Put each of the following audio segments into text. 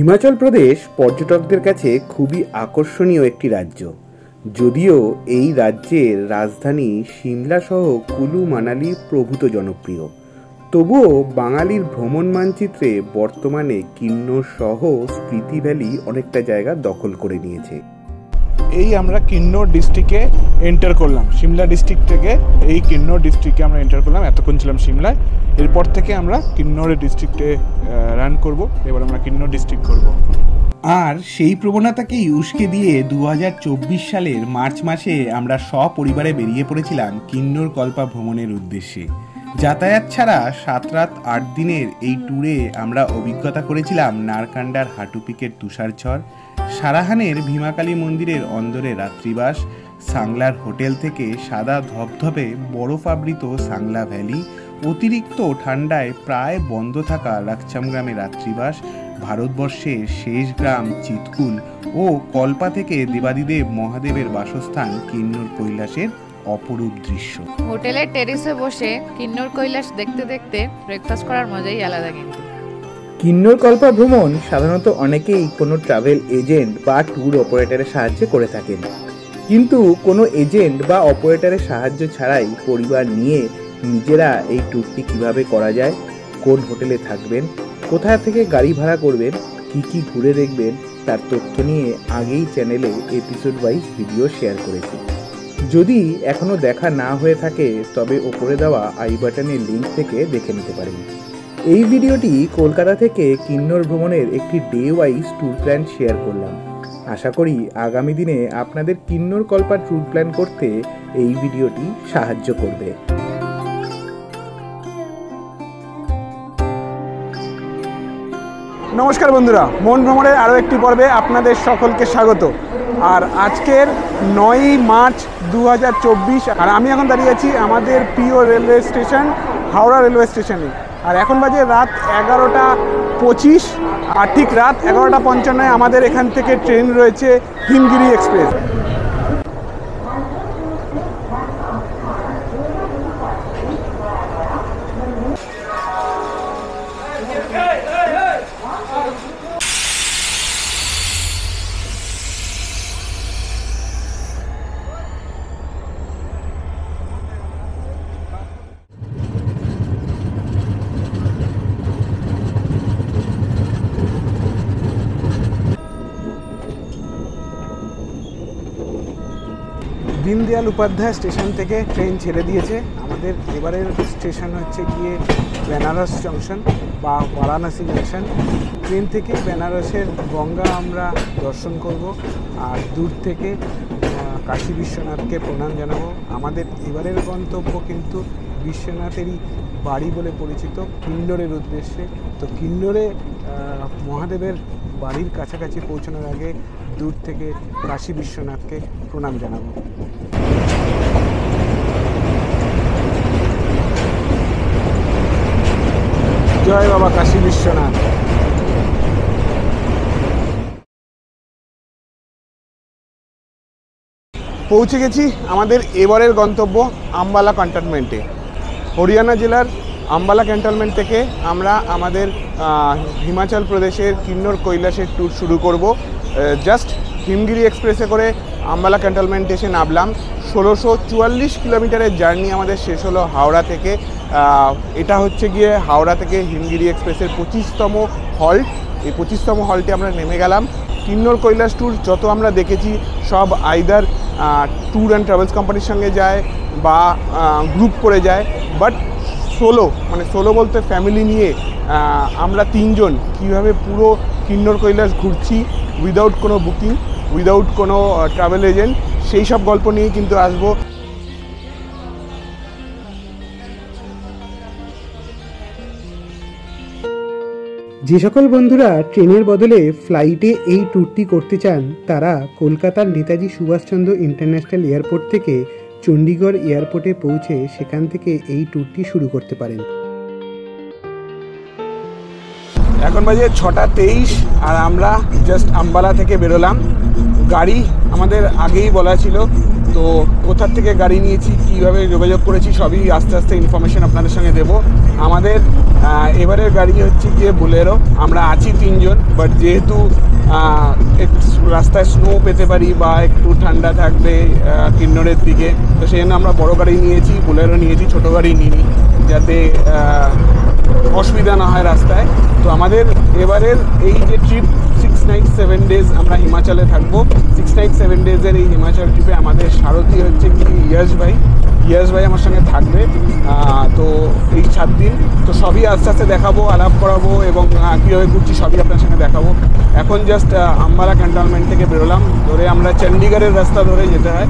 হিমাচল প্রদেশ পর্যটকদের কাছে খুবই আকর্ষণীয় একটি রাজ্য। যদিও এই রাজ্যের রাজধানী সিমলা সহ কুলু মানালি প্রভূত জনপ্রিয়, তবুও বাঙালির ভ্রমণ মানচিত্রে বর্তমানে কিন্নর সহ স্পিতি ভ্যালি অনেকটা জায়গা দখল করে নিয়েছে। এই আমরা কিন্নর ডিস্ট্রিক্টে এন্টার করলাম, সিমলা ডিস্ট্রিক্ট থেকে এই কিন্নর ডিস্ট্রিক্টে আমরা এন্টার করলাম। এতক্ষণ ছিলাম সিমলায়, এরপর থেকে আমরা কিন্নর ডিস্ট্রিক্টে রান করব। এবার আমরা কিন্নর ডিস্ট্রিক্ট করব। আর সেই প্রবণতাকেই উস্কে দিয়ে 2024 সালের মার্চ মাসে আমরা সপরিবারে বেরিয়ে পড়েছিলাম কিন্নর কল্পা ভ্রমণের উদ্দেশ্যে। যাতায়াত ছাড়া 7 রাত 8 দিনের এই ট্যুরে আমরা অভিজ্ঞতা করেছিলাম নারকান্ডার হাটুপিকের তুষারঝড়, সারাহানের ভীমাকালী মন্দিরের অন্দরে রাত্রিবাস, সাংলার হোটেল থেকে সাদা ধপধপে বরফাবৃত সাংলা ভ্যালি, অতিরিক্ত ঠান্ডায় প্রায় বন্ধ থাকা লাকচাম গ্রামে রাত্রিবাস, ভারতবর্ষের শেষ গ্রাম চিৎকুল ও কল্পা থেকে দেবাদিদেব মহাদেবের বাসস্থান কিন্নর কৈলাসের অপরূপ দৃশ্য। হোটেলের টেরেসে বসে কিন্নর কৈলাস দেখতে দেখতে ব্রেকফাস্ট করার মজাই আলাদা। কিন্তু কিন্নর কল্পা ভ্রমণ সাধারণত অনেকেই কোনো ট্রাভেল এজেন্ট বা ট্যুর অপারেটরের সাহায্যে করে থাকেন, কিন্তু কোনো এজেন্ট বা অপারেটরের সাহায্য ছাড়াই পরিবার নিয়ে নিজেরা এই ট্যুরটি কিভাবে করা যায়, কোন হোটেলে থাকবেন, কোথা থেকে গাড়ি ভাড়া করবেন, কি ঘুরে দেখবেন, তার তথ্য নিয়ে আগেই চ্যানেলে এপিসোড ওয়াইজ ভিডিও শেয়ার করেছি। যদি এখনও দেখা না হয়ে থাকে তবে ওপরে দেওয়া আই বাটনের লিঙ্ক থেকে দেখে নিতে পারেন। এই ভিডিওটি কলকাতা থেকে কিন্নর ভ্রমণের একটি day wise tour plan share করলাম। আশা করি আগামী দিনে আপনাদের কিন্নর কল্পা ট্যুর প্ল্যান করতে এই ভিডিওটি সাহায্য করবে। নমস্কার বন্ধুরা, মন ভ্রমণের আরও একটি পর্বে আপনাদের সকলকে স্বাগত। আর আজকের 9ই মার্চ 2024, আর আমি এখন দাঁড়িয়ে আছি আমাদের প্রিয় রেলওয়ে স্টেশন হাওড়া রেলওয়ে স্টেশনে। আর এখন বাজে রাত 11:25, আর ঠিক রাত 11:55 আমাদের এখান থেকে ট্রেন রয়েছে হিমগিরি এক্সপ্রেস। দীনদয়াল উপাধ্যায় স্টেশন থেকে ট্রেন ছেড়ে দিয়েছে। আমাদের এবারের স্টেশন হচ্ছে গিয়ে বেনারস জংশন বা বারাণসী জংশন। ট্রেন থেকে বেনারসের গঙ্গা আমরা দর্শন করব, আর দূর থেকে কাশী বিশ্বনাথকে প্রণাম জানাবো। আমাদের এবারের গন্তব্য কিন্তু বিশ্বনাথেরই বাড়ি বলে পরিচিত কিন্নরের উদ্দেশ্যে। তো কিন্নরে মহাদেবের বাড়ির কাছাকাছি পৌঁছানোর আগে দূর থেকে কাশী বিশ্বনাথকে প্রণাম জানাবো। জয় বাবা কাশী বিশ্বনাথ। পৌঁছে গেছি আমাদের এবারের গন্তব্য আম্বালা ক্যান্টনমেন্টে। হরিয়ানা জেলার আম্বালা ক্যান্টনমেন্ট থেকে আমরা আমাদের হিমাচল প্রদেশের কিন্নর কৈলাসের ট্যুর শুরু করব। জাস্ট হিমগিরি এক্সপ্রেসে করে আম্বালা ক্যান্টনমেন্ট এসে নামলাম। 1644 কিলোমিটারের জার্নি আমাদের শেষ হলো হাওড়া থেকে। এটা হচ্ছে গিয়ে হাওড়া থেকে হিমগিরি এক্সপ্রেসের 25তম হল্ট। এই 25তম হল্টে আমরা নেমে গেলাম। কিন্নর কৈলাস ট্যুর যত আমরা দেখেছি সব আইদার ট্যুর অ্যান্ড ট্রাভেলস কোম্পানির সঙ্গে যায় বা গ্রুপ করে যায়, বাট সোলো বলতে ফ্যামিলি নিয়ে আমরা 3 জন কীভাবে পুরো কিন্নর কৈলাস ঘুরছি উইদাউট কোনো বুকিং, উইদাউট কোনো ট্রাভেল এজেন্ট, সেই সব গল্প নিয়ে কিন্তু আসবো। যে সকল বন্ধুরা ট্রেনের বদলে ফ্লাইটে এই ট্যুরটি করতে চান তারা কলকাতার নেতাজি সুভাষচন্দ্র ইন্টারন্যাশনাল এয়ারপোর্ট থেকে চণ্ডীগড় এয়ারপোর্টে পৌঁছে সেখান থেকে এই ট্যুরটি শুরু করতে পারেন। এখন বাজে 6:23 আর আমরা জাস্ট আম্বালা থেকে বেরোলাম। গাড়ি আমাদের আগেই বলা ছিল, তো কোথা থেকে গাড়ি নিয়েছি, কীভাবে যোগাযোগ করেছি সবই আস্তে আস্তে ইনফরমেশন আপনাদের সঙ্গে দেব। আমাদের এবারের গাড়ি হচ্ছে গিয়ে বোলেরো। আমরা আছি 3 জন, বাট যেহেতু রাস্তায় স্নো পেতে পারি বা একটু ঠান্ডা থাকবে কিন্নরের দিকে, তো সেই জন্য আমরা বড় গাড়ি নিয়েছি, বোলেরো নিয়েছি, ছোটো গাড়ি নিইনি, যাতে অসুবিধা না হয় রাস্তায়। তো আমাদের এবারের এই যে ট্রিপ 6 নাইট 7 ডেজ আমরা হিমাচলে থাকবো। 6 নাইট 7 ডেজের এই হিমাচল ট্রিপে আমাদের সারথি হচ্ছে কি ইয়াশ ভাই আমার সঙ্গে থাকবে। তো এই 7 দিন তো সবই আস্তে আস্তে দেখাবো, আলাপ করাবো এবং কীভাবে ঘুরছি সবই আপনার সঙ্গে দেখাবো। এখন জাস্ট আম্বালা ক্যান্টনমেন্ট থেকে বেরোলাম, ধরে আমরা চণ্ডীগড়ের রাস্তা ধরে যেতে হয়।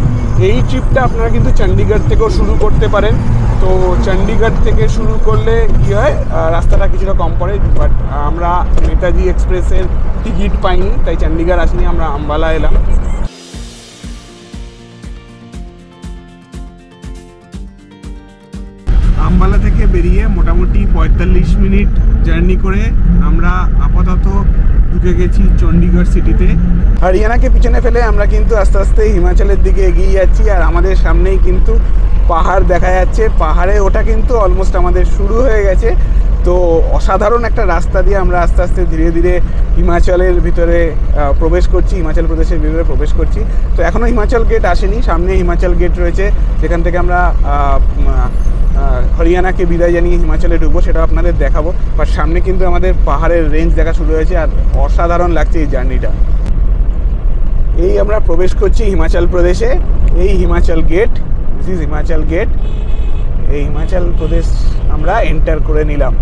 এই ট্রিপটা আপনারা কিন্তু চণ্ডীগড় থেকেও শুরু করতে পারেন। তো চণ্ডীগড় থেকে শুরু করলে কী হয়, রাস্তাটা কিছুটা কম পড়ে, বাট আমরা নেতাজি এক্সপ্রেসের টিকিট পাইনি, তাই চণ্ডীগড় আসিনি, আমরা আম্বালা এলাম। আম্বালা থেকে বেরিয়ে মোটামুটি 45 মিনিট জার্নি করে আমরা আপাতত ঢুকে গেছি চণ্ডীগড় সিটিতে। হরিয়ানাকে পিছনে ফেলে আমরা কিন্তু আস্তে আস্তে হিমাচলের দিকে এগিয়ে যাচ্ছি, আর আমাদের সামনেই কিন্তু পাহাড় দেখা যাচ্ছে। পাহাড়ে ওটা কিন্তু অলমোস্ট আমাদের শুরু হয়ে গেছে। তো অসাধারণ একটা রাস্তা দিয়ে আমরা আস্তে আস্তে ধীরে ধীরে হিমাচলের ভিতরে প্রবেশ করছি, হিমাচল প্রদেশের ভিতরে প্রবেশ করছি। তো এখনও হিমাচল গেট আসেনি, সামনে হিমাচল গেট রয়েছে, যেখান থেকে আমরা হরিয়ানাকে বিদায় জানিয়ে হিমাচলে ঢুকবো, সেটা আপনাদের দেখাবো। বাট সামনে কিন্তু আমাদের পাহাড়ের রেঞ্জ দেখা শুরু হয়েছে, আর অসাধারণ লাগছে এই জার্নিটা। এই আমরা প্রবেশ করছি হিমাচল প্রদেশে, এই Himachal gate, this is Himachal gate. এই হিমাচল প্রদেশ আমরা এন্টার করে নিলাম।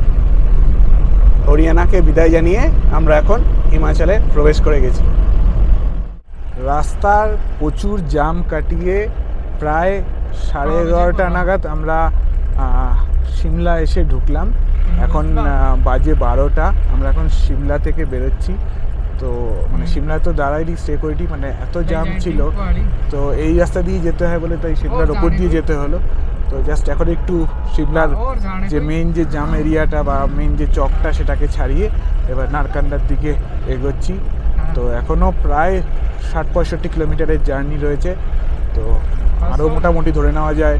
হরিয়ানাকে বিদায় জানিয়ে আমরা এখন হিমাচলে প্রবেশ করে গেছি। রাস্তার প্রচুর জ্যাম কাটিয়ে প্রায় 11:30 নাগাদ আমরা সিমলা এসে ঢুকলাম। এখন বাজে 12টা, আমরা এখন সিমলা থেকে বেরোচ্ছি। তো মানে সিমলা তো দাঁড়াইনি, স্টে করিনি, মানে এত জ্যাম ছিল, তো এই রাস্তা দিয়ে যেতে হয় বলে তাই সিমলার ওপর দিয়ে যেতে হলো। তো জাস্ট এখন একটু সিমলার যে মেইন যে জ্যাম এরিয়াটা বা মেইন যে চকটা সেটাকে ছাড়িয়ে এবার নারকান্দার দিকে এগোচ্ছি। তো এখনও প্রায় 60-65 কিলোমিটারের জার্নি রয়েছে। তো আরও মোটামুটি ধরে নেওয়া যায়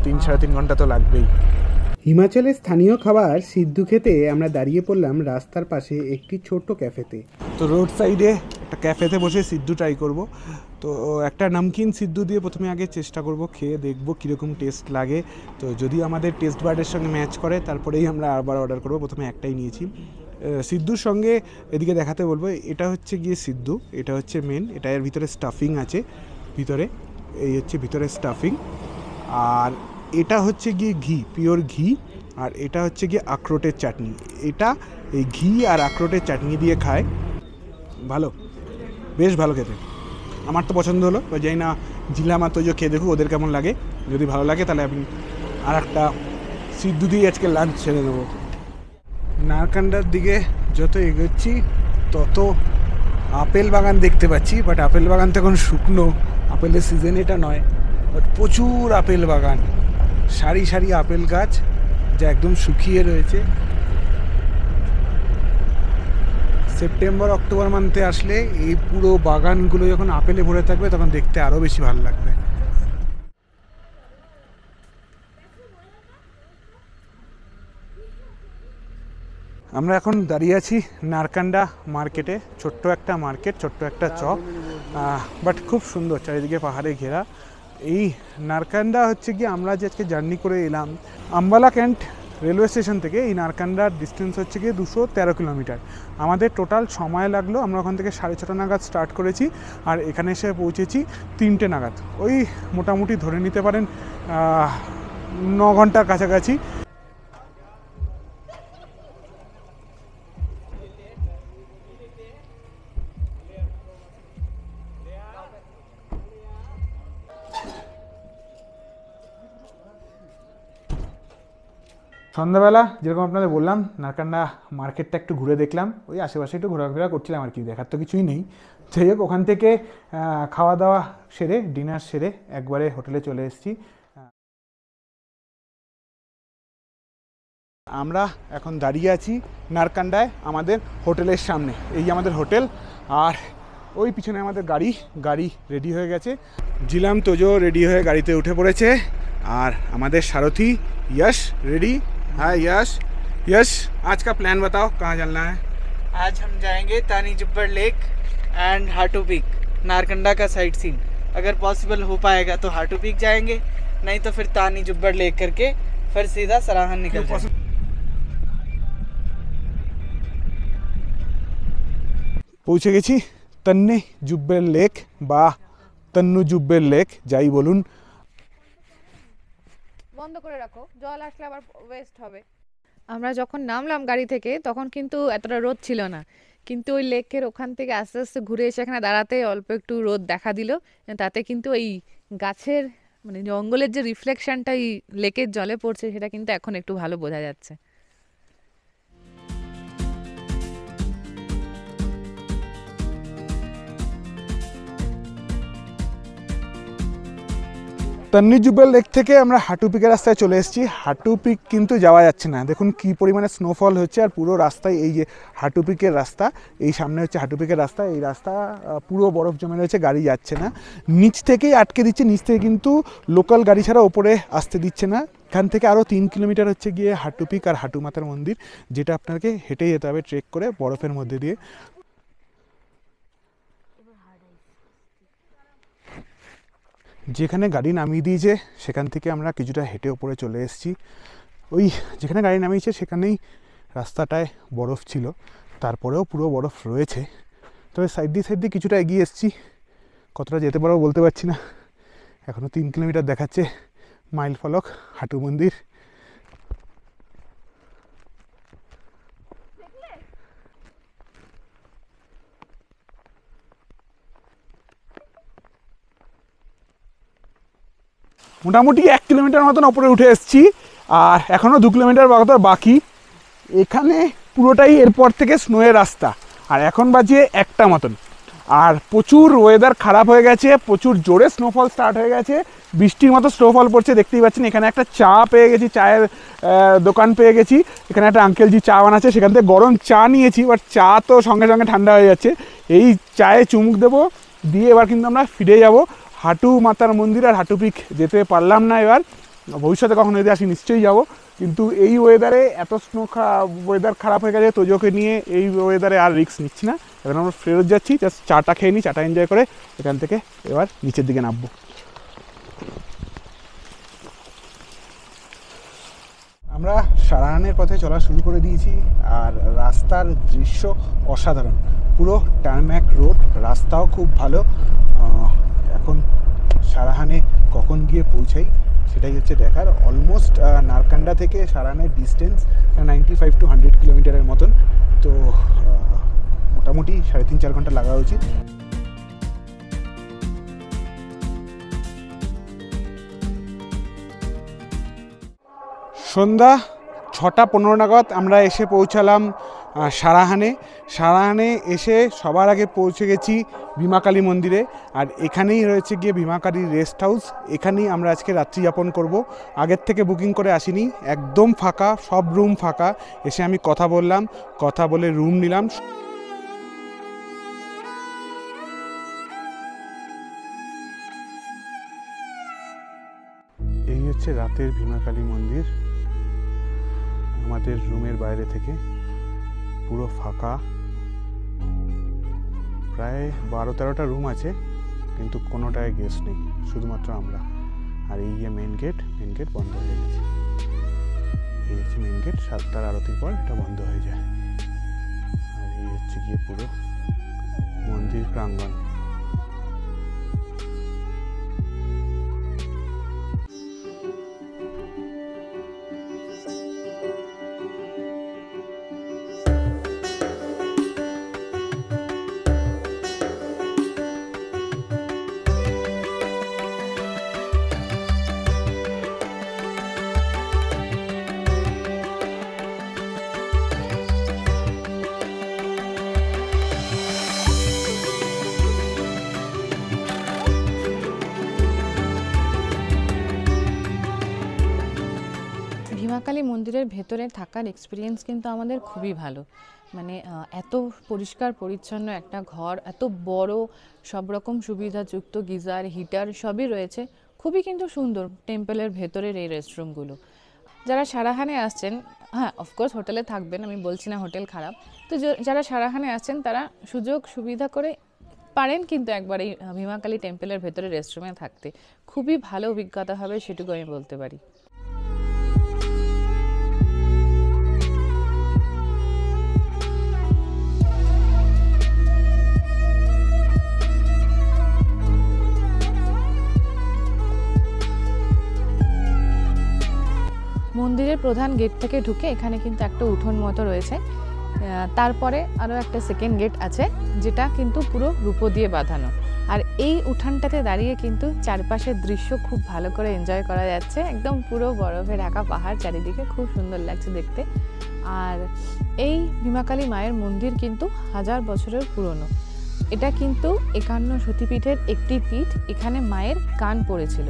3-3.5 ঘন্টা তো লাগবেই। হিমাচলের স্থানীয় খাবার সিদ্ধু খেতে আমরা দাঁড়িয়ে পড়লাম রাস্তার পাশে একটি ছোট্ট ক্যাফেতে। তো রোড সাইডে একটা ক্যাফেতে বসে সিদ্ধু ট্রাই করব। তো একটা নমকিন সিদ্ধু দিয়ে প্রথমে আগে চেষ্টা করব, খেয়ে দেখব কীরকম টেস্ট লাগে। তো যদি আমাদের টেস্ট বার্ডের সঙ্গে ম্যাচ করে তারপরেই আমরা আবার অর্ডার করব। প্রথমে একটাই নিয়েছি। সিদ্ধুর সঙ্গে এদিকে দেখাতে বলবো, এটা হচ্ছে গিয়ে সিদ্ধু, এটা হচ্ছে মেন, এটা এর ভিতরে স্টাফিং আছে ভিতরে, এই হচ্ছে ভিতরে স্টাফিং। আর এটা হচ্ছে গিয়ে ঘি, পিওর ঘি। আর এটা হচ্ছে গিয়ে আখরোটের চাটনি। এটা এই ঘি আর আখরোটের চাটনি দিয়ে খায়, ভালো, বেশ ভালো খেতে। আমার তো পছন্দ হলো, যাই না জিলা মাত্র যে খেয়ে দেখুক ওদের কেমন লাগে। যদি ভালো লাগে তাহলে আমি আর একটা সিদ্ধু দিয়ে আজকে লাঞ্চ ছেড়ে দেবো। নারকান্দার দিকে যত এগোচ্ছি তত আপেল বাগান দেখতে পাচ্ছি, বাট আপেল বাগান তো এখন শুকনো, আপেলের সিজন এটা নয়, বাট প্রচুর আপেল বাগান, সারি সারি আপেল গাছ যা একদম শুকিয়ে রয়েছে। সেপ্টেম্বর অক্টোবর মান্থে আসলে এই পুরো বাগানগুলো যখন আপেলে ভরে থাকবে তখন দেখতে আরও বেশি ভালো লাগবে। আমরা এখন দাঁড়িয়ে আছি নারকান্ডা মার্কেটে। ছোট্ট একটা মার্কেট, ছোট্ট একটা চক, বাট খুব সুন্দর, চারিদিকে পাহাড়ে ঘেরা। এই নারকান্ডা হচ্ছে কি আমরা যে আজকে জার্নি করে এলাম আম্বালা ক্যান্ট রেলওয়ে স্টেশন থেকে, এই নারকান্ডার ডিস্টেন্স হচ্ছে গিয়ে 213 কিলোমিটার। আমাদের টোটাল সময় লাগলো, আমরা ওখান থেকে 6:30 নাগাদ স্টার্ট করেছি আর এখানে এসে পৌঁছেছি 3টে নাগাদ। ওই মোটামুটি ধরে নিতে পারেন 9 ঘন্টার কাছাকাছি। সন্ধ্যাবেলা যেরকম আপনাদের বললাম নারকান্ডা মার্কেটটা একটু ঘুরে দেখলাম, ওই আশেপাশে একটু ঘোরাফেরা করছিলাম আর কি, দেখার তো কিছুই নেই। যাই হোক, ওখান থেকে খাওয়া দাওয়া সেরে, ডিনার সেরে একবারে হোটেলে চলে এসেছি। আমরা এখন দাঁড়িয়ে আছি নারকান্ডায় আমাদের হোটেলের সামনে, এই যে আমাদের হোটেল, আর ওই পিছনে আমাদের গাড়ি রেডি হয়ে গেছে। জিলাম তোজো রেডি হয়ে গাড়িতে উঠে পড়েছে, আর আমাদের সারথি ইয়াশ রেডি। হ্যাঁ ইয়াশ, यश, आज का प्लान बताओ, कहाँ चलना है? आज हम जाएंगे Tani Jubbar lake and Hatu peak, Narkanda का साइट सीन। अगर पॉसिबल हो पाएगा तो हाटू पीक जाएंगे, नहीं तो फिर तानी जुब्बर लेक करके फिर सीधा सराहन निकल जाएंगे। পৌঁছে গেছি তন্নে জুব্বের লেক বা তন্নু জুব্বের লেক, যাই বলুন। বন্ধ করে রাখো, জল আসলে আবার ওয়েস্ট হবে। আমরা যখন নামলাম গাড়ি থেকে তখন কিন্তু এতটা রোদ ছিল না, কিন্তু ওই লেকের ওখান থেকে আস্তে আস্তে ঘুরে এসে এখানে দাঁড়াতে অল্প একটু রোদ দেখা দিল। তাতে কিন্তু এই গাছের মানে জঙ্গলের যে রিফ্লেকশনটা এই লেকের জলে পড়ছে সেটা কিন্তু এখন একটু ভালো বোঝা যাচ্ছে। তন্নি জুব্বের লেক থেকে আমরা হাটু পিকের রাস্তায় চলে এসেছি। হাটু পিক কিন্তু যাওয়া যাচ্ছে না, দেখুন কি পরিমাণে স্নোফল হচ্ছে। আর পুরো রাস্তায় এই যে হাটু পিকের রাস্তা, এই সামনে হচ্ছে হাটু পিকের রাস্তা, এই রাস্তা পুরো বরফ জমে রয়েছে, গাড়ি যাচ্ছে না, নিচ থেকেই আটকে দিচ্ছে। নিচ থেকে কিন্তু লোকাল গাড়ি ছাড়া ওপরে আসতে দিচ্ছে না। এখান থেকে আরও 3 কিলোমিটার হচ্ছে গিয়ে হাটু পিক আর হাটু মাতার মন্দির, যেটা আপনাকে হেঁটে যেতে হবে ট্রেক করে বরফের মধ্যে দিয়ে। যেখানে গাড়ি নামিয়ে দিয়েছে সেখান থেকে আমরা কিছুটা হেঁটে ওপরে চলে এসেছি। ওই যেখানে গাড়ি নামিয়েছে সেখানেই রাস্তাটায় বরফ ছিল, তারপরেও পুরো বরফ রয়েছে। তবে সাইড দিয়ে কিছুটা এগিয়ে এসেছি, কতটা যেতে পারবো বলতে পারছি না। এখনও 3 কিলোমিটার দেখাচ্ছে মাইল ফলক হাটু মন্দির। মোটামুটি 1 কিলোমিটার মতন ওপরে উঠে এসেছি, আর এখনও 2 কিলোমিটার বাকি। এখানে পুরোটাই এরপর থেকে স্নোয়ের রাস্তা, আর এখন বাজে 1টা মতন। আর প্রচুর ওয়েদার খারাপ হয়ে গেছে, প্রচুর জোরে স্নোফল স্টার্ট হয়ে গেছে, বৃষ্টির মতো স্নোফল পড়ছে, দেখতেই পাচ্ছেন। এখানে একটা চা পেয়ে গেছি, চায়ের দোকান পেয়ে গেছি। এখানে একটা আঙ্কেলজি চা বানাচ্ছে, সেখান থেকে গরম চা নিয়েছি, বাট চা তো সঙ্গে সঙ্গে ঠান্ডা হয়ে যাচ্ছে। এই চায়ে চুমুক দেবো, দিয়ে এবার কিন্তু আমরা ফিরে যাব হাটু মাতার মন্দির। আর হাটু পিক যেতে পারলাম না এবার, ভবিষ্যতে কখনো যদি আসি নিশ্চয়ই যাব। কিন্তু এই ওয়েদারে এত ওয়েদার খারাপ হয়ে গেছে, তোজোকে নিয়ে এই ওয়েদারে আর রিস্ক নিচ্ছি না। এবার আমরা ফেরত যাচ্ছি, জাস্ট চাটা খেয়ে নিই, চাটা এনজয় করে এখান থেকে এবার নিচের দিকে নামবো। আমরা সারাহানের পথে চলা শুরু করে দিয়েছি, আর রাস্তার দৃশ্য অসাধারণ, পুরো টার্ম্যাক রোড, রাস্তাও খুব ভালো। এখন সারাহানে কখন গিয়ে পৌঁছাই সেটাই হচ্ছে দেখার। অলমোস্ট নারকান্ডা থেকে সারাহানের ডিস্টেন্স 95 to 100 কিলোমিটারের মতন, তো মোটামুটি 3.5-4 ঘন্টা লাগা উচিত। সন্ধ্যা 6:15 নাগাদ আমরা এসে পৌঁছালাম সারাহানে এসে সবার আগে পৌঁছে গেছি ভীমাকালী মন্দিরে। আর এখানেই রয়েছে গিয়ে ভীমাকালী রেস্ট হাউস, এখানেই আমরা আজকে রাত্রি যাপন করব। আগের থেকে বুকিং করে আসিনি, একদম ফাঁকা, সব রুম ফাঁকা। এসে আমি কথা বললাম, কথা বলে রুম নিলাম। এই হচ্ছে রাতের ভীমাকালী মন্দির, আমাদের রুমের বাইরে থেকে পুরো ফাঁকা। প্রায় 12-13টা রুম আছে, কিন্তু কোনোটায় গেস্ট নেই, শুধুমাত্র আমরা। আর এই যে মেন গেট বন্ধ হয়ে গেছে। এই হচ্ছে মেন গেট, 7টার আরতির পর এটা বন্ধ হয়ে যায়। আর এই হচ্ছে গিয়ে পুরো মন্দির প্রাঙ্গণ। ভীমাকালী মন্দিরের ভেতরে থাকার এক্সপিরিয়েন্স কিন্তু আমাদের খুবই ভালো। মানে এত পরিষ্কার পরিচ্ছন্ন একটা ঘর, এত বড়, সব রকম সুবিধাযুক্ত, গিজার, হিটার সবই রয়েছে। খুবই কিন্তু সুন্দর টেম্পলের ভেতরের এই রেস্টরুমগুলো। যারা সারাহানে আসছেন, হ্যাঁ অফকোর্স হোটেলে থাকবেন, আমি বলছি না হোটেল খারাপ, তো যারা সারাহানে আসছেন তারা সুযোগ সুবিধা করে পারেন কিন্তু একবার এই ভীমাকালী টেম্পলের ভেতরে রেস্টরুমে থাকতে। খুবই ভালো অভিজ্ঞতা হবে, সেটুকু আমি বলতে পারি। মন্দিরের প্রধান গেট থেকে ঢুকে এখানে কিন্তু একটা উঠোন মতো রয়েছে, তারপরে আরও একটা সেকেন্ড গেট আছে যেটা কিন্তু পুরো রূপো দিয়ে বাঁধানো। আর এই উঠানটাতে দাঁড়িয়ে কিন্তু চারপাশের দৃশ্য খুব ভালো করে এনজয় করা যাচ্ছে, একদম পুরো বরফে ঢাকা পাহাড় চারিদিকে, খুব সুন্দর লাগছে দেখতে। আর এই ভীমাকালী মায়ের মন্দির কিন্তু 1000 বছরের পুরনো। এটা কিন্তু 51 সতীপীঠের একটি পীঠ, এখানে মায়ের কান পড়েছিল।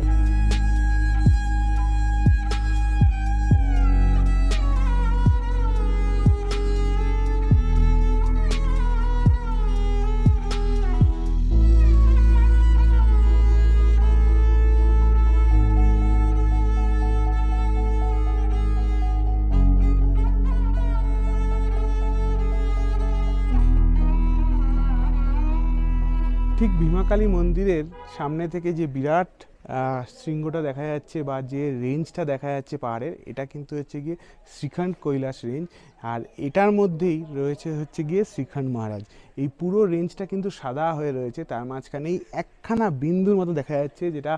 ঠিক ভীমাকালী মন্দিরের সামনে থেকে যে বিরাট শৃঙ্গটা দেখা যাচ্ছে বা যে রেঞ্জটা দেখা যাচ্ছে পাহাড়ের, এটা কিন্তু হচ্ছে গিয়ে শ্রীখণ্ড কৈলাস রেঞ্জ। আর এটার মধ্যেই রয়েছে হচ্ছে গিয়ে শ্রীখণ্ড মহারাজ। এই পুরো রেঞ্জটা কিন্তু সাদা হয়ে রয়েছে, তার মাঝখানেই একখানা বিন্দুর মতো দেখা যাচ্ছে, যেটা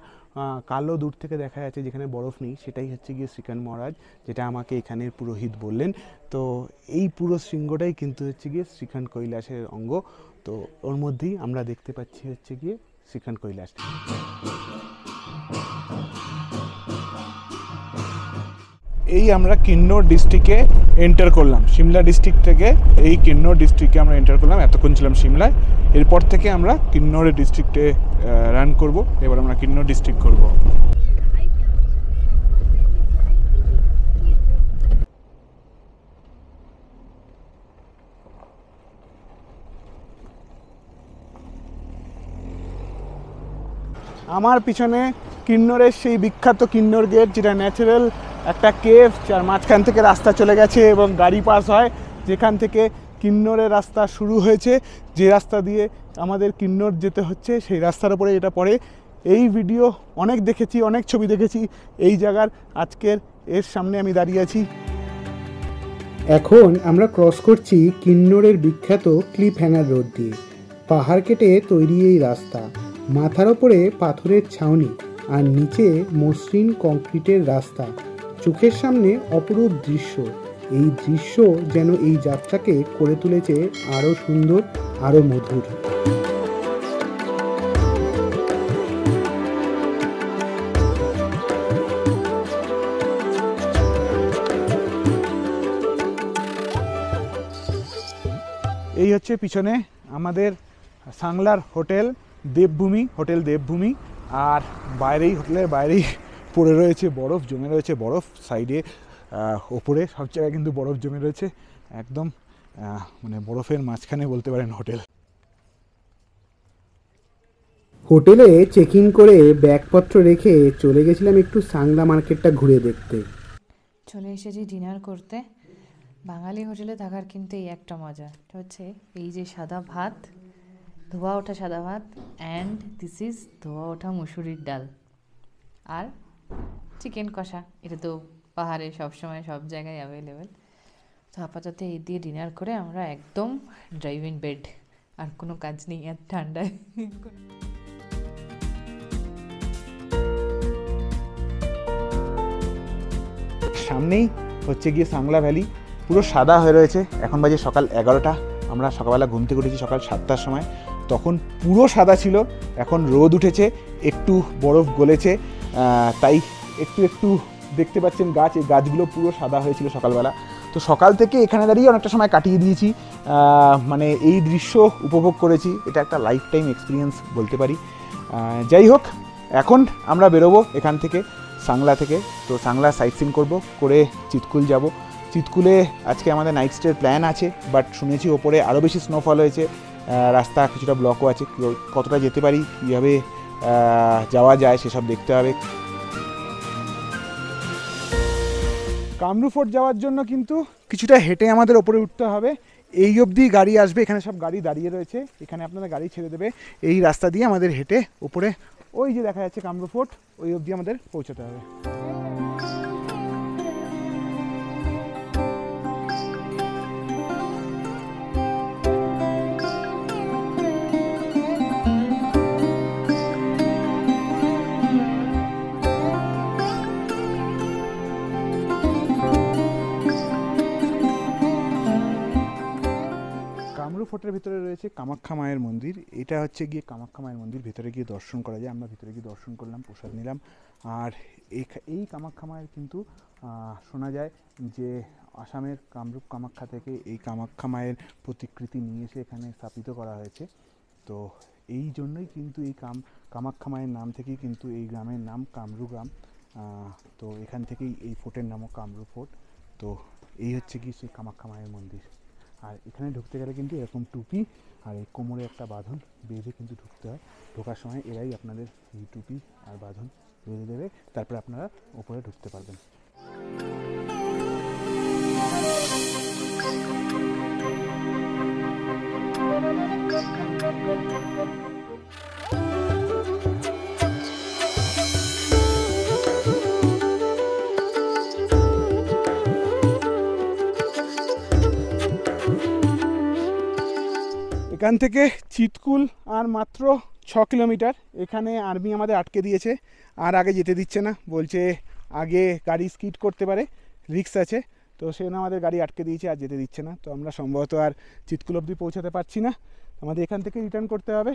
কালো দূর থেকে দেখা যাচ্ছে, যেখানে বরফ নেই, সেটাই হচ্ছে গিয়ে শ্রীখণ্ড মহারাজ, যেটা আমাকে এখানের পুরোহিত বললেন। তো এই পুরো শৃঙ্গটাই কিন্তু হচ্ছে গিয়ে শ্রীখণ্ড কৈলাসের অঙ্গ। তো ওর মধ্যেই আমরা দেখতে পাচ্ছি হচ্ছে গিয়ে শ্রীখণ্ড কৈলাস। এই আমরা কিন্নর ডিস্ট্রিক্টে এন্টার করলাম, সিমলা ডিস্ট্রিক্ট থেকে এই কিন্নর ডিস্ট্রিক্টে আমরা এন্টার করলাম। এতক্ষণ ছিলাম সিমলায়, এরপর থেকে আমরা কিন্নরের ডিস্ট্রিক্টে রান করব। এবার আমরা কিন্নর ডিস্ট্রিক্ট করব। আমার পিছনে কিন্নরের সেই বিখ্যাত কিন্নর গেট, যেটা ন্যাচারাল একটা কেভ, যার মাঝখান থেকে রাস্তা চলে গেছে এবং গাড়ি পাস হয়, যেখান থেকে কিন্নরের রাস্তা শুরু হয়েছে, যে রাস্তা দিয়ে আমাদের কিন্নর যেতে হচ্ছে সেই রাস্তার উপরে এটা পড়ে। এই ভিডিও অনেক দেখেছি, অনেক ছবি দেখেছি এই জায়গার, আজকের এর সামনে আমি দাঁড়িয়ে আছি। এখন আমরা ক্রস করছি কিন্নরের বিখ্যাত ক্লিফ হ্যাঙ্গার রোড দিয়ে। পাহাড় কেটে তৈরি এই রাস্তা, মাথার ওপরে পাথরের ছাউনি আর নিচে মসৃণ কংক্রিটের রাস্তা, চোখের সামনে অপরূপ দৃশ্য। এই দৃশ্য যেন এই যাত্রাকে করে তুলেছে আরও সুন্দর, আরও মধুর। এই হচ্ছে পিছনে আমাদের সাংলার হোটেল দেবভূমি, হোটেল দেবভূমি। আর বাইরেই, হোটেলের বাইরেই পড়ে রয়েছে বরফ, জমে রয়েছে বরফ, সাইডে ওপরে সব জায়গায় কিন্তু বরফ জমে রয়েছে, একদম মানে বরফের মাঝখানে বলতে পারেন হোটেল। হোটেলে চেক ইন করে ব্যাগপত্র রেখে চলে গেছিলাম একটু সাংলা মার্কেটটা ঘুরে দেখতে। চলে এসেছি ডিনার করতে। বাঙালি হোটেলে থাকার কিন্তু এই একটা মজা, এটা হচ্ছে এই যে সাদা ভাত, ধোয়া ওঠা সাদা ভাত, অ্যান্ড দিস ইজ ধোয়া ওঠা মুসুরির ডাল আর চিকেন কষা। এটা তো পাহাড়ে সবসময় সব জায়গায় অ্যাভেলেবেল। তো আপাতত এই দিয়ে ডিনার করে আমরা একদম ড্রাইভ ইন বেড, আর কোনো কাজ নেই আর ঠান্ডায়। সামনেই হচ্ছে গিয়ে সাংলা ভ্যালি, পুরো সাদা হয়ে রয়েছে। এখন বাজে সকাল 11টা, আমরা সকালবেলা ঘুম থেকে উঠেছি সকাল 7টার সময়, তখন পুরো সাদা ছিল। এখন রোদ উঠেছে, একটু বরফ গলেছে, তাই একটু একটু দেখতে পাচ্ছেন গাছ, এই গাছগুলো পুরো সাদা হয়েছিল সকালবেলা। তো সকাল থেকে এখানে দাঁড়িয়ে অনেকটা সময় কাটিয়ে দিয়েছি, মানে এই দৃশ্য উপভোগ করেছি। এটা একটা লাইফ টাইম এক্সপিরিয়েন্স বলতে পারি। যাই হোক, এখন আমরা বেরোবো এখান থেকে, সাংলা থেকে। তো সাংলা সাইট সিন করবো, করে চিৎকুল যাব। চিৎকুলে আজকে আমাদের নাইট স্টের প্ল্যান আছে, বাট শুনেছি ওপরে আরও বেশি স্নোফল হয়েছে, রাস্তা কিছুটা ব্লকও আছে। কতটা যেতে পারি, কীভাবে যাওয়া যায় সেসব দেখতে হবে। কামরূপ ফোর্ট যাওয়ার জন্য কিন্তু কিছুটা হেঁটে আমাদের ওপরে উঠতে হবে। এই অবধি গাড়ি আসবে, এখানে সব গাড়ি দাঁড়িয়ে রয়েছে, এখানে আপনাদের গাড়ি ছেড়ে দেবে। এই রাস্তা দিয়ে আমাদের হেঁটে ওপরে ওই যে দেখা যাচ্ছে কামরূপ ফোর্ট, ওই অবধি আমাদের পৌঁছাতে হবে। কামরূপ ফোর্টের ভিতরে রয়েছে কামাখ্যা মায়ের মন্দির। এটা হচ্ছে গিয়ে কামাখ্যা মায়ের মন্দির, ভিতরে গিয়ে দর্শন করা যায়। আমরা ভিতরে গিয়ে দর্শন করলাম, প্রসাদ নিলাম। আর এই কামাখ্যা মায়ের কিন্তু শোনা যায় যে আসামের কামরূপ কামাখ্যা থেকে এই কামাখ্যা মায়ের প্রতিকৃতি নিয়ে এসে এখানে স্থাপিত করা হয়েছে। তো এই জন্যই কিন্তু এই কামাখ্যা মায়ের নাম থেকেই কিন্তু এই গ্রামের নাম কামরূপ গ্রাম। তো এখান থেকেই এই ফোর্টের নামও কামরূপ ফোর্ট। তো এই হচ্ছে কি সেই কামাখ্যা মায়ের মন্দির। আর এখানে ঢুকতে গেলে কিন্তু এরকম টুপি আর এই কোমরে একটা বাঁধন বেঁধে কিন্তু ঢুকতে হয়। ঢোকার সময় এরাই আপনাদের এই টুপি আর বাঁধন বেঁধে দেবে, তারপরে আপনারা ওপরে ঢুকতে পারবেন। এখান থেকে চিতকুল আর মাত্র 6 কিলোমিটার। এখানে আর্মি আমাদের আটকে দিয়েছে, আর আগে যেতে দিচ্ছে না, বলছে আগে গাড়ি স্কিড করতে পারে, রিস্ক আছে। তো সেজন্য আমাদের গাড়ি আটকে দিয়েছে, আর যেতে দিচ্ছে না। তো আমরা সম্ভবত আর চিতকুল অবধি পৌঁছাতে পারছি না, আমাদের এখান থেকে রিটার্ন করতে হবে।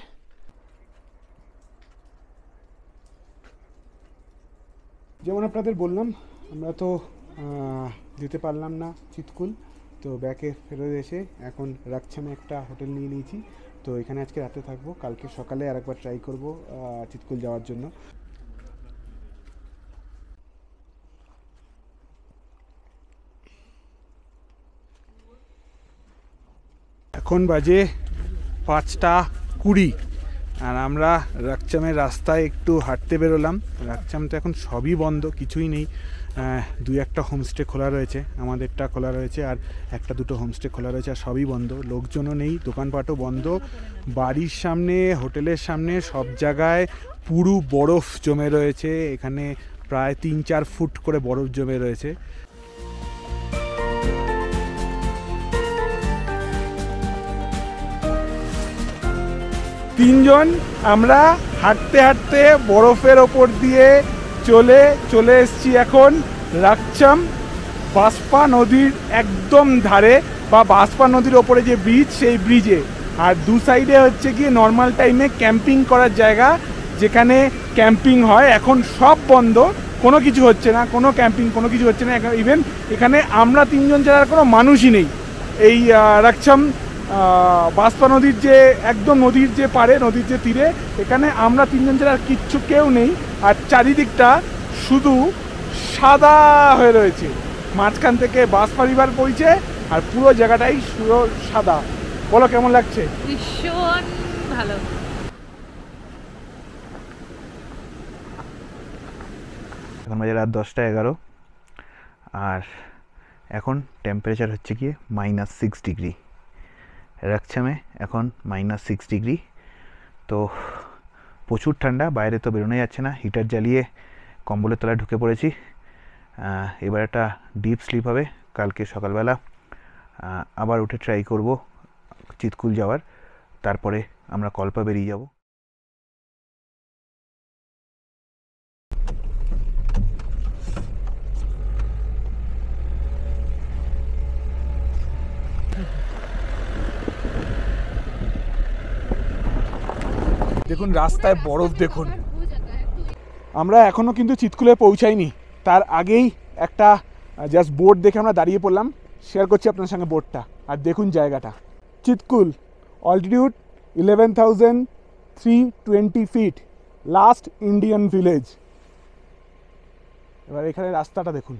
যেমন আপনাদের বললাম, আমরা তো যেতে পারলাম না চিতকুল, তো ব্যাকে ফেরত এসে এখন রাকছামে একটা হোটেল নিয়ে নিয়েছি। তো এখানে আজকে রাতে থাকবো, কালকে সকালে আরেকবার ট্রাই করব চিতকুল যাওয়ার জন্য। এখন বাজে 5:20 আর আমরা রাকচামের রাস্তায় একটু হাঁটতে বেরোলাম। রাকচাম তো এখন সবই বন্ধ, কিছুই নেই। 2-1টা হোমস্টে খোলা রয়েছে, আমাদেরটা খোলা রয়েছে, আর 1-2 হোমস্টে খোলা রয়েছে, আর সবই বন্ধ। লোকজনও নেই, দোকানপাটও বন্ধ। বাড়ির সামনে, হোটেলের সামনে সব জায়গায় পুরো বরফ জমে রয়েছে। এখানে প্রায় 3-4 ফুট করে বরফ জমে রয়েছে। তিনজন আমরা হাঁটতে হাঁটতে বরফের ওপর দিয়ে চলে এসেছি এখন রাকচাম বাঁশপা নদীর একদম ধারে, বা বাঁশপা নদীর ওপরে যে ব্রিজ, সেই ব্রিজে। আর দু সাইডে হচ্ছে কি নর্মাল টাইমে ক্যাম্পিং করার জায়গা, যেখানে ক্যাম্পিং হয়। এখন সব বন্ধ, কোনো কিছু হচ্ছে না, কোনো ক্যাম্পিং কোনো কিছু হচ্ছে না। ইভেন এখানে আমরা তিনজন ছাড়া আর কোনো মানুষই নেই। এই রাকচাম বাঁশপা নদীর যে একদম নদীর যে পারে, নদীর যে তীরে, এখানে আমরা তিনজন ছাড়া আর কিচ্ছু কেউ নেই। আর চারিদিকটা শুধু সাদা হয়ে রয়েছে, মাঝখান থেকে বাঁশপা রিভার বইছে, আর পুরো জায়গাটাই পুরো সাদা। বলো কেমন লাগছে? ভীষণ ভালো। এখন বাজে রাত 10:11 আর এখন টেম্পারেচার হচ্ছে গিয়ে -6 ডিগ্রি। রাকচামে এখন -6 ডিগ্রি। তো প্রচুর ঠান্ডা, বাইরে তো বেরোনো যাচ্ছে না। হিটার জ্বালিয়ে কম্বলের তলায় ঢুকে পড়েছি। এবার একটা ডিপ স্লিপ হবে, কালকে সকালবেলা আবার উঠে ট্রাই করব চিতকুল যাওয়ার, তারপরে আমরা কল্পা বেরিয়ে যাব। দেখুন রাস্তায় বরফ দেখুন। আমরা এখনও কিন্তু চিতকুলে পৌঁছাইনি, তার আগেই একটা জাস্ট বোর্ড দেখে আমরা দাঁড়িয়ে পড়লাম। শেয়ার করছি আপনার সঙ্গে বোর্ডটা, আর দেখুন জায়গাটা। Chitkul, altitude 11,320 feet, last Indian village. এবার এখানে রাস্তাটা দেখুন,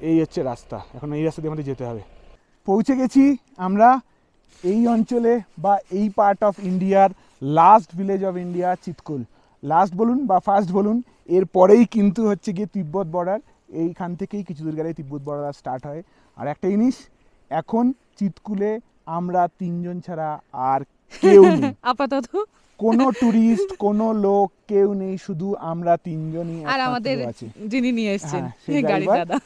এই হচ্ছে রাস্তা। এখন এই রাস্তা দিয়ে আমাদের যেতে হবে। পৌঁছে গেছি আমরা এই অঞ্চলে, বা এই পার্ট অফ ইন্ডিয়ার last village of India, Chitkul. Last বলুন বা ফার্স্ট বলুন, এর পরেই কিন্তু হচ্ছে গিয়ে তিব্বত বর্ডার। এইখান থেকেই কিছু দূর গেলে তিব্বত বর্ডার স্টার্ট হয়। আর একটা জিনিস, এখন চিৎকুলে আমরা 3 জন ছাড়া আর কেউ নেই আপাতত কোনো টুরিস্ট কোনো লোক কেউ নেই, শুধু আমরা 3 জনই আর আমাদের আছি। যিনি নিয়ে এসেছেন হ্যাঁ, সেই গাড়ি driver। দাদা,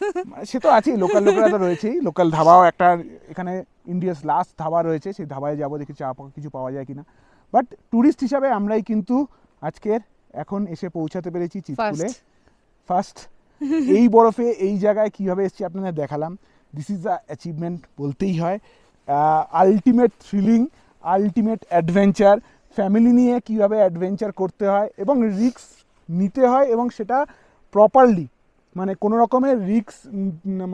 সে তো আছেই, লোকালরা তো রয়েছেই, লোকাল ধাবাও একটা এখানে ইন্ডিয়াস লাস্ট ধাবা রয়েছে, সেই ধাবায় যাবো, দেখি চা কিছু পাওয়া যায় কিনা। বাট টুরিস্ট হিসাবে আমরাই কিন্তু আজকের এখন এসে পৌঁছাতে পেরেছি চিৎকুলে ফার্স্ট। এই বরফে এই জায়গায় কীভাবে এসেছি আপনাদের দেখালাম। দিস ইজ দ্য অ্যাচিভমেন্ট বলতেই হয়। Ultimate thrilling, ultimate adventure. Family নিয়ে কীভাবে অ্যাডভেঞ্চার করতে হয় এবং রিস্ক নিতে হয়, এবং সেটা প্রপারলি, মানে কোনো রকমের রিস্ক,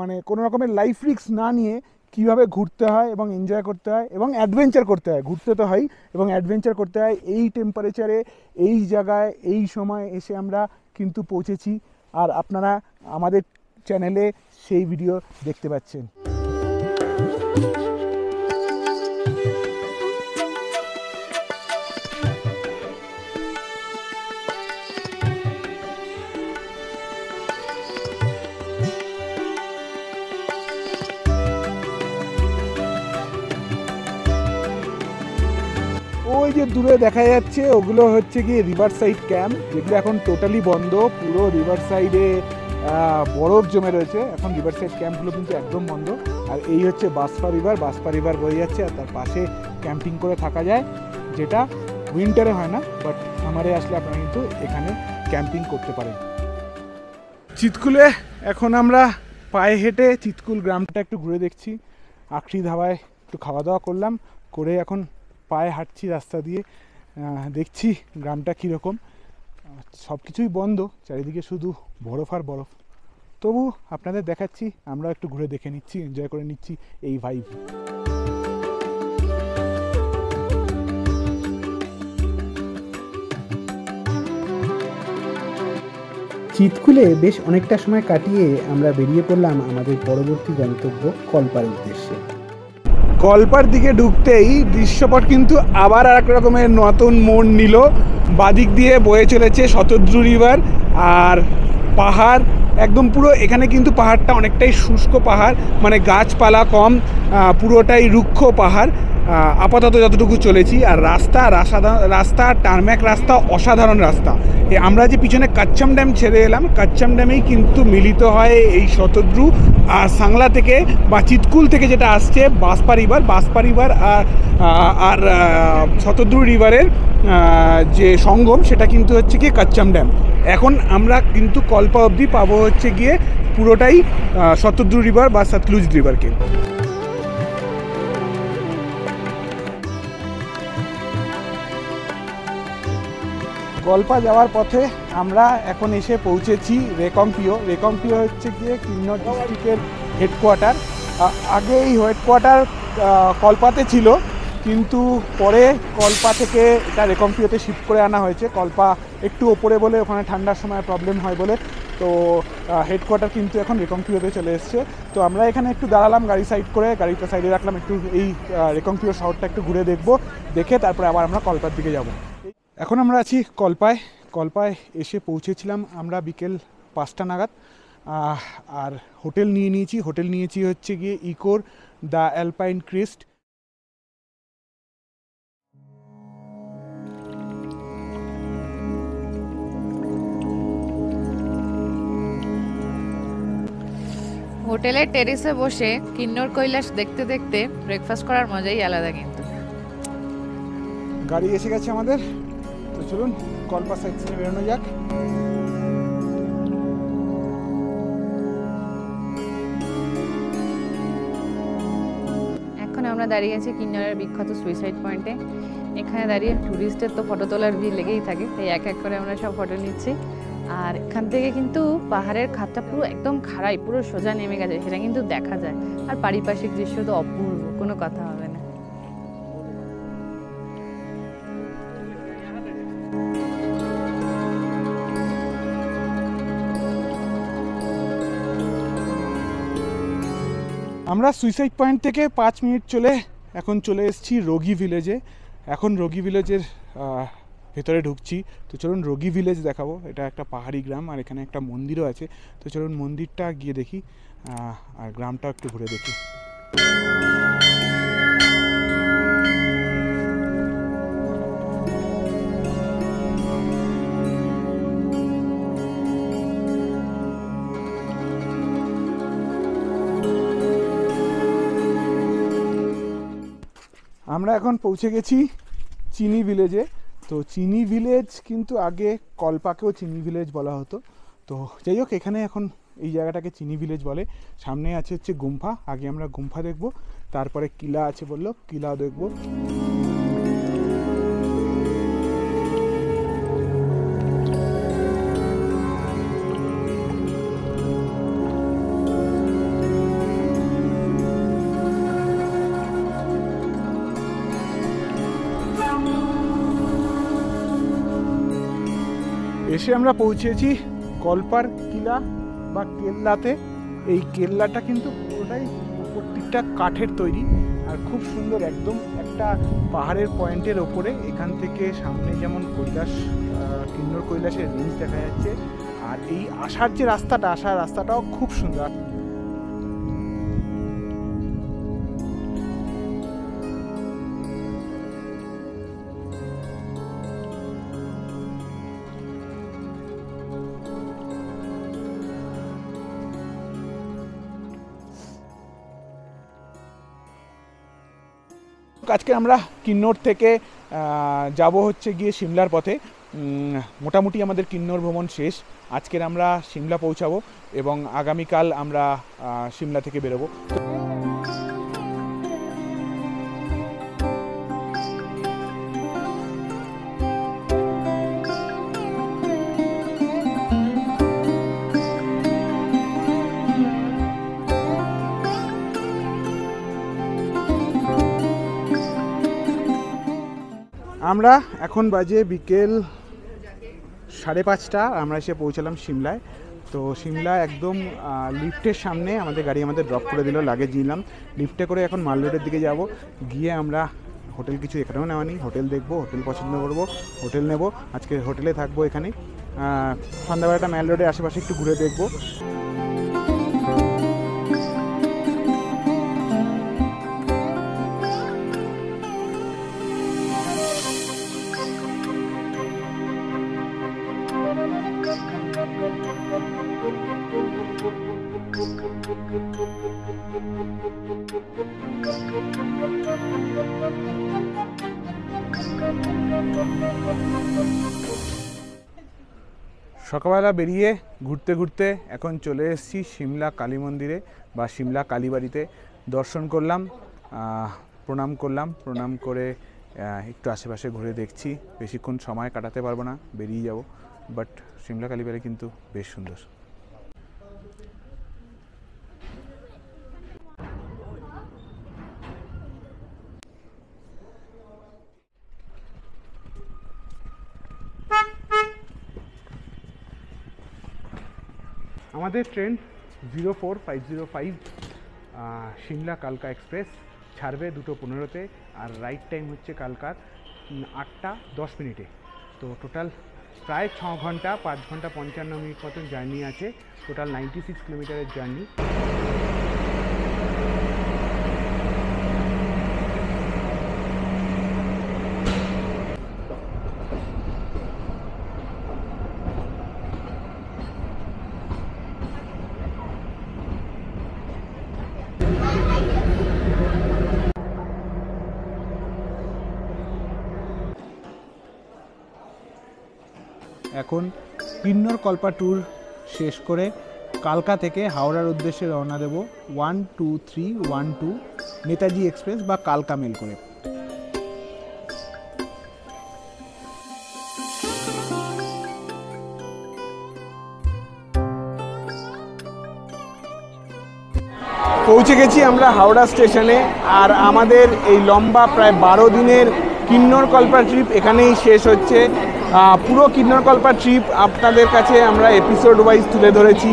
মানে কোনো রকমের লাইফ রিস্ক না নিয়ে কীভাবে ঘুরতে হয় এবং এনজয় করতে হয় এবং অ্যাডভেঞ্চার করতে হয়। ঘুরতে তো হয় এবং অ্যাডভেঞ্চার করতে হয়। এই টেম্পারেচারে এই জায়গায় এই সময় এসে আমরা কিন্তু পৌঁছেছি, আর আপনারা আমাদের চ্যানেলে সেই ভিডিও দেখতে পাচ্ছেন। ওই যে দূরে দেখা যাচ্ছে ওগুলো হচ্ছে কি রিভার সাইড ক্যাম্প, যেগুলো এখন টোটালি বন্ধ। পুরো রিভার সাইডে বরফ জমে রয়েছে, এখন রিভার সাইড ক্যাম্পগুলো কিন্তু একদম বন্ধ। আর এই হচ্ছে বাসপা রিভার বয়ে যাচ্ছে, আর তার পাশে ক্যাম্পিং করে থাকা যায়, যেটা উইন্টারে হয় না, বাট সামারে আসলে আপনারা কিন্তু এখানে ক্যাম্পিং করতে পারেন। চিৎকুলে এখন আমরা পায়ে হেঁটে চিৎকুল গ্রামটা একটু ঘুরে দেখছি। আখড়ি ধাবায় একটু খাওয়া দাওয়া করলাম, করে এখন পায়ে হাঁটছি রাস্তা দিয়ে, দেখছি গ্রামটা কীরকম। সব কিছুই বন্ধ, চারিদিকে শুধু বরফ আর বরফ। তবু আপনাদের দেখাচ্ছি, আমরা একটু ঘুরে দেখে নিচ্ছি, এনজয় করে নিচ্ছি এই ভাইব। চিৎকুলে বেশ অনেকটা সময় কাটিয়ে আমরা বেরিয়ে পড়লাম আমাদের পরবর্তী গন্তব্য কল্পার উদ্দেশ্যে। কল্পার দিকে ঢুকতেই দৃশ্যপট কিন্তু আবার আর এক রকমের নতুন মোড় নিল। বাদিক দিয়ে বয়ে চলেছে শতদ্রু রিভার, আর পাহাড় একদম পুরো, এখানে কিন্তু পাহাড়টা অনেকটাই শুষ্ক পাহাড়, মানে গাছপালা কম, পুরোটাই রুক্ষ পাহাড় আপাতত যতটুকু চলেছি। আর রাস্তা টারম্যাক রাস্তা, অসাধারণ রাস্তা। আমরা যে পিছনে কাচ্চাম ড্যাম ছেড়ে এলাম, কাচ্চাম ড্যামেই কিন্তু মিলিত হয় এই শতদ্রু আর সাংলা থেকে বা চিৎকুল থেকে যেটা আসছে বাসপা রিভার আর শতদ্রু রিভারের যে সঙ্গম, সেটা কিন্তু হচ্ছে গিয়ে কাচ্চাম ড্যাম। এখন আমরা কিন্তু কল্পা অবধি পাবো হচ্ছে গিয়ে পুরোটাই শতদ্রু রিভার বা সতলুজ রিভারকে। কল্পা যাওয়ার পথে আমরা এখন এসে পৌঁছেছি রেকংপিও হচ্ছে গিয়ে কিন্নর ডিস্ট্রিক্টের হেডকোয়ার্টার। আগে এই হেডকোয়ার্টার কল্পাতে ছিল, কিন্তু পরে কল্পা থেকে এটা রেকংপিওতে শিফট করে আনা হয়েছে। কল্পা একটু ওপরে বলে ওখানে ঠান্ডার সময় প্রবলেম হয় বলে, তো হেডকোয়ার্টার কিন্তু এখন রেকংপিওতে চলে এসছে। তো আমরা এখানে একটু দাঁড়ালাম, গাড়ি সাইড করে, গাড়িটা সাইডে রাখলাম, একটু এই রেকংপিও শহরটা একটু ঘুরে দেখবো, দেখে তারপরে আবার আমরা কল্পার দিকে যাব। এখন আমরা আছি কল্পায় এসে পৌঁছেছিলাম আমরা বিকেল 5টা নাগাদ। আর হোটেল নিয়েছি হচ্ছে গিয়ে ইকোর দ্য অ্যালপাইন ক্রেস্ট। হোটেলের টেরেসে বসে কিন্নর কৈলাস দেখতে দেখতে ব্রেকফাস্ট করার মজাই আলাদা। কিন্তু গাড়ি এসে গেছে আমাদের, তো চলুন কল্পা সাইড সিনে বেরোনো যাক। এখন আমরা দাঁড়িয়ে আছি কিন্নরের বিখ্যাত সুইসাইড পয়েন্টে। এখানে দাঁড়িয়ে টুরিস্টের তো ফটো তোলার ভিড় লেগেই থাকে, তাই এক এক করে আমরা সব ফটো নিচ্ছি। আর এখান থেকে কিন্তু পাহাড়ের খাতটা পুরো একদম খাড়াই, পুরো সোজা নেমে গেছে, সেটা কিন্তু দেখা যায়। আর পারিপার্শ্বিক দৃশ্য তো অপূর্ব, কোনো কথা হবে না। আমরা সুইসাইড পয়েন্ট থেকে 5 মিনিট চলে এখন চলে এসেছি রোগী ভিলেজে। এখন রোগী ভিলেজের ভেতরে ঢুকছি। তো চলুন রোগী ভিলেজ দেখাবো, এটা একটা পাহাড়ি গ্রাম আর এখানে একটা মন্দিরও আছে। তো চলুন মন্দিরটা গিয়ে দেখি আর গ্রামটা একটু ঘুরে দেখি। আমরা এখন পৌঁছে গেছি চিনি ভিলেজে। তো চিনি ভিলেজ কিন্তু আগে কল্পাকেও চিনি ভিলেজ বলা হতো। তো যাই হোক, এখানে এখন এই জায়গাটাকে চিনি ভিলেজ বলে। সামনে আছে হচ্ছে গুম্ফা, আগে আমরা গুম্ফা দেখব, তারপরে কিলা আছে বললো, কিলাও দেখব। এসে আমরা পৌঁছেছি কল্পার কিলা বা কেল্লাতে। এই কেল্লাটা কিন্তু পুরোটাই প্রত্যেকটা কাঠের তৈরি আর খুব সুন্দর, একদম একটা পাহাড়ের পয়েন্টের ওপরে। এখান থেকে সামনে যেমন কৈলাস, কিন্নর কৈলাসের রেঞ্জ দেখা যাচ্ছে, আর এই আসার যে রাস্তাটা, আসার রাস্তাটাও খুব সুন্দর। আজকে আমরা কিন্নর থেকে যাব হচ্ছে গিয়ে সিমলার পথে। মোটামুটি আমাদের কিন্নর ভ্রমণ শেষ। আজকের আমরা সিমলা পৌঁছাবো এবং আগামীকাল আমরা সিমলা থেকে বেরোবো। আমরা এখন বাজে বিকেল 5:30, আমরা এসে পৌঁছালাম সিমলায়। তো সিমলা একদম লিফটের সামনে আমাদের গাড়ি আমাদের ড্রপ করে দিল, লাগেজ নিলাম, লিফটে করে এখন মাল রোডের দিকে যাব। গিয়ে আমরা হোটেল কিছু এখানেও নেওয়া নেই, হোটেল দেখবো, হোটেল পছন্দ করবো, হোটেল নেব। আজকে হোটেলে থাকবো এখানে। সন্ধ্যাবেলাটা মাল রোডের আশেপাশে একটু ঘুরে দেখবো। সকালবেলা বেরিয়ে ঘুরতে ঘুরতে এখন চলে এসেছি সিমলা কালী মন্দিরে বা সিমলা কালীবাড়িতে। দর্শন করলাম, প্রণাম করলাম, প্রণাম করে একটু আশেপাশে ঘুরে দেখছি। বেশিক্ষণ সময় কাটাতে পারবো না, বেরিয়ে যাব। বাট সিমলা কালীবাড়ি কিন্তু বেশ সুন্দর। আমাদের ট্রেন 04505 সিমলা কালকা এক্সপ্রেস ছাড়বে 2:15-তে, আর রাইট টাইম হচ্ছে কালকার 8:10। তো টোটাল প্রায় 6 ঘন্টা, 5 ঘন্টা 55 মিনিট মতন জার্নি আছে। টোটাল 96 কিলোমিটারের জার্নি। এখন কিন্নর কল্পা ট্যুর শেষ করে কালকা থেকে হাওড়ার উদ্দেশ্যে রওনা দেব 12312 নেতাজি এক্সপ্রেস বা কালকা মেল করে। পৌঁছে গেছি আমরা হাওড়া স্টেশনে। আর আমাদের এই লম্বা প্রায় 12 দিনের কিন্নর কল্পা ট্রিপ এখানেই শেষ হচ্ছে। পুরো কিন্নর কল্পা ট্রিপ আপনাদের কাছে আমরা এপিসোড ওয়াইজ তুলে ধরেছি,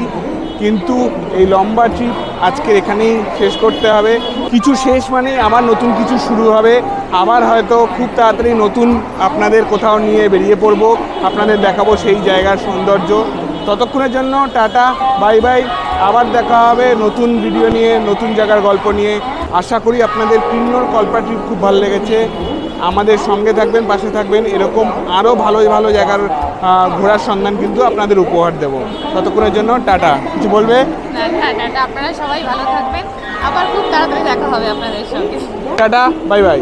কিন্তু এই লম্বা ট্রিপ আজকে এখানেই শেষ করতে হবে। কিছু শেষ মানে আবার নতুন কিছু শুরু হবে। আবার হয়তো খুব তাড়াতাড়ি নতুন আপনাদের কোথাও নিয়ে বেরিয়ে পড়ব, আপনাদের দেখাবো সেই জায়গার সৌন্দর্য। ততক্ষণের জন্য টাটা, বাই বাই। আবার দেখা হবে নতুন ভিডিও নিয়ে, নতুন জায়গার গল্প নিয়ে। আশা করি আপনাদের কিন্নর কল্পা ট্রিপ খুব ভালো লেগেছে। আমাদের সঙ্গে থাকবেন, পাশে থাকবেন, এরকম আরও ভালো ভালো জায়গার ঘোরার সন্ধান কিন্তু আপনাদের উপহার দেব। ততক্ষণের জন্য টাটা। কিছু বলবে? টাটা, আপনারা সবাই ভালো থাকবেন, আবার খুব তাড়াতাড়ি দেখা হবে আপনাদের সঙ্গে। Tata, bye bye.